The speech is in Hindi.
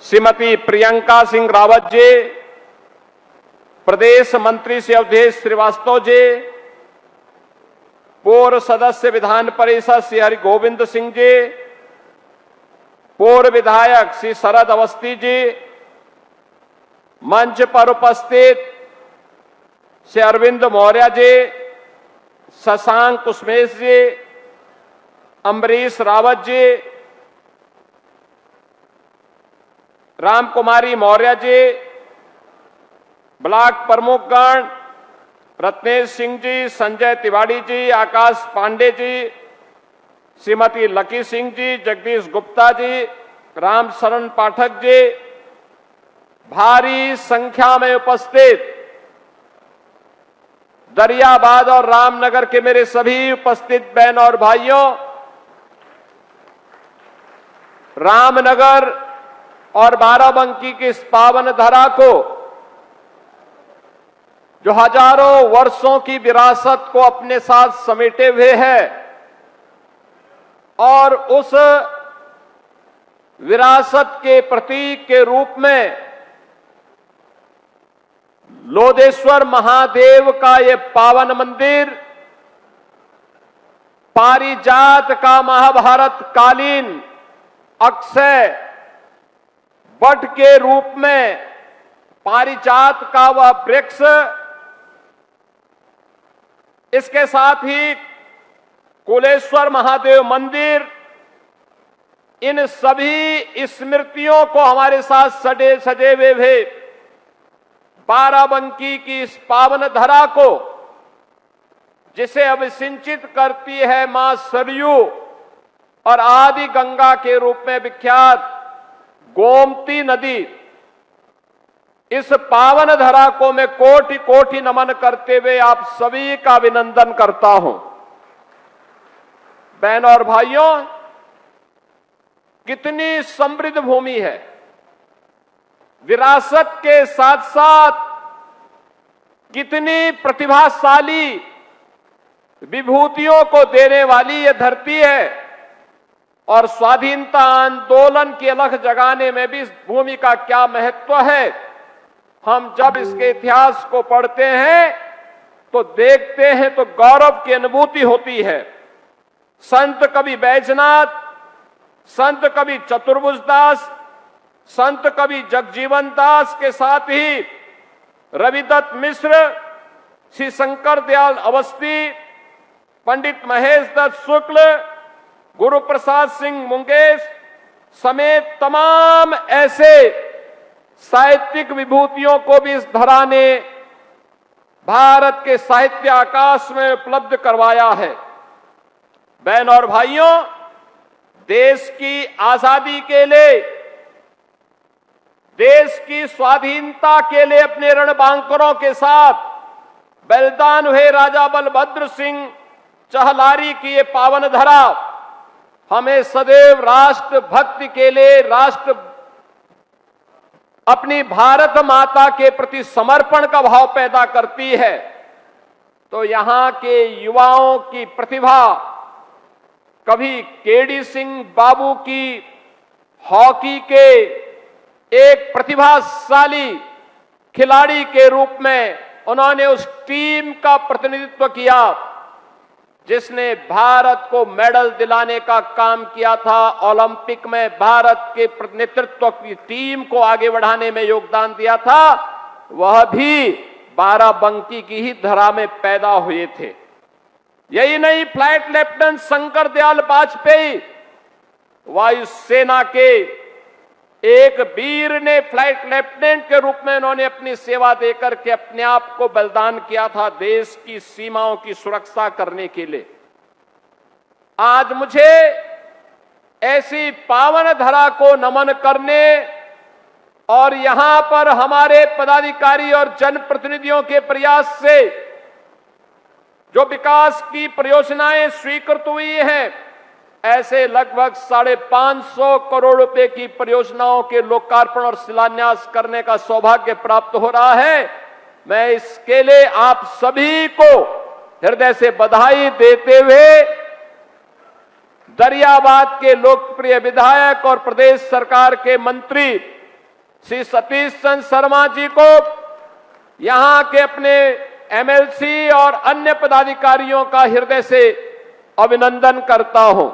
श्रीमती प्रियंका सिंह रावत जी, प्रदेश मंत्री श्री अवधेश श्रीवास्तव जी, पूर्व सदस्य विधान परिषद श्री हरि गोविंद सिंह जी, पूर्व विधायक श्री शरद अवस्थी जी, मंच पर उपस्थित श्री अरविंद मौर्य जी, शशांक कुसमेश जी, अम्बरीश रावत जी, राम कुमारी मौर्य जी, ब्लॉक प्रमुखगण रत्नेश सिंह जी, संजय तिवारी जी, आकाश पांडे जी, श्रीमती लकी सिंह जी, जगदीश गुप्ता जी, राम शरण पाठक जी, भारी संख्या में उपस्थित दरियाबाद और रामनगर के मेरे सभी उपस्थित बहन और भाइयों, रामनगर और बाराबंकी की इस पावन धरा को, जो हजारों वर्षों की विरासत को अपने साथ समेटे हुए है और उस विरासत के प्रतीक के रूप में लोधेश्वर महादेव का ये पावन मंदिर पारिजात का महाभारत कालीन अक्षय वट के रूप में पारिजात का वह वृक्ष, इसके साथ ही कुलेश्वर महादेव मंदिर, इन सभी स्मृतियों को हमारे साथ सजे हुए बाराबंकी की इस पावन धरा को, जिसे अभिसिंचित करती है मां सरयू और आदि गंगा के रूप में विख्यात गोमती नदी, इस पावन धरा को मैं कोटि कोटि नमन करते हुए आप सभी का अभिनंदन करता हूं। बहन और भाइयों, कितनी समृद्ध भूमि है, विरासत के साथ साथ कितनी प्रतिभाशाली विभूतियों को देने वाली यह धरती है और स्वाधीनता आंदोलन की अलख जगाने में भी इस भूमि का क्या महत्व है। हम जब इसके इतिहास को पढ़ते हैं तो देखते हैं तो गौरव की अनुभूति होती है। संत कवि बैजनाथ, संत कवि चतुर्भुज दास, संत कवि जगजीवन दास के साथ ही रविदत्त मिश्र, श्री शंकर दयाल अवस्थी, पंडित महेश दत्त शुक्ल, गुरु प्रसाद सिंह मुंगेश समेत तमाम ऐसे साहित्यिक विभूतियों को भी इस धरा ने भारत के साहित्य आकाश में उपलब्ध करवाया है। बहन और भाइयों, देश की आजादी के लिए, देश की स्वाधीनता के लिए अपने रणबांकुरों के साथ बलिदान हुए राजा बलभद्र सिंह चहलारी की ये पावन धरा हमें सदैव राष्ट्र भक्ति के लिए, अपनी भारत माता के प्रति समर्पण का भाव पैदा करती है। तो यहां के युवाओं की प्रतिभा, कभी केडी सिंह बाबू की हॉकी के एक प्रतिभाशाली खिलाड़ी के रूप में उन्होंने उस टीम का प्रतिनिधित्व किया जिसने भारत को मेडल दिलाने का काम किया था, ओलंपिक में भारत के नेतृत्व की टीम को आगे बढ़ाने में योगदान दिया था। वह भी बाराबंकी की ही धरा में पैदा हुए थे। यही नहीं, फ्लाइट लेफ्टिनेंट शंकर दयाल वाजपेयी, वायुसेना के एक वीर ने फ्लाइट लेफ्टिनेंट के रूप में उन्होंने अपनी सेवा देकर के अपने आप को बलिदान किया था देश की सीमाओं की सुरक्षा करने के लिए। आज मुझे ऐसी पावन धरा को नमन करने और यहां पर हमारे पदाधिकारी और जनप्रतिनिधियों के प्रयास से जो विकास की परियोजनाएं स्वीकृत हुई हैं, ऐसे लगभग 550 करोड़ रुपए की परियोजनाओं के लोकार्पण और शिलान्यास करने का सौभाग्य प्राप्त हो रहा है। मैं इसके लिए आप सभी को हृदय से बधाई देते हुए दरियाबाद के लोकप्रिय विधायक और प्रदेश सरकार के मंत्री श्री सतीश चंद्र शर्मा जी को, यहां के अपने एमएलसी और अन्य पदाधिकारियों का हृदय से अभिनंदन करता हूं।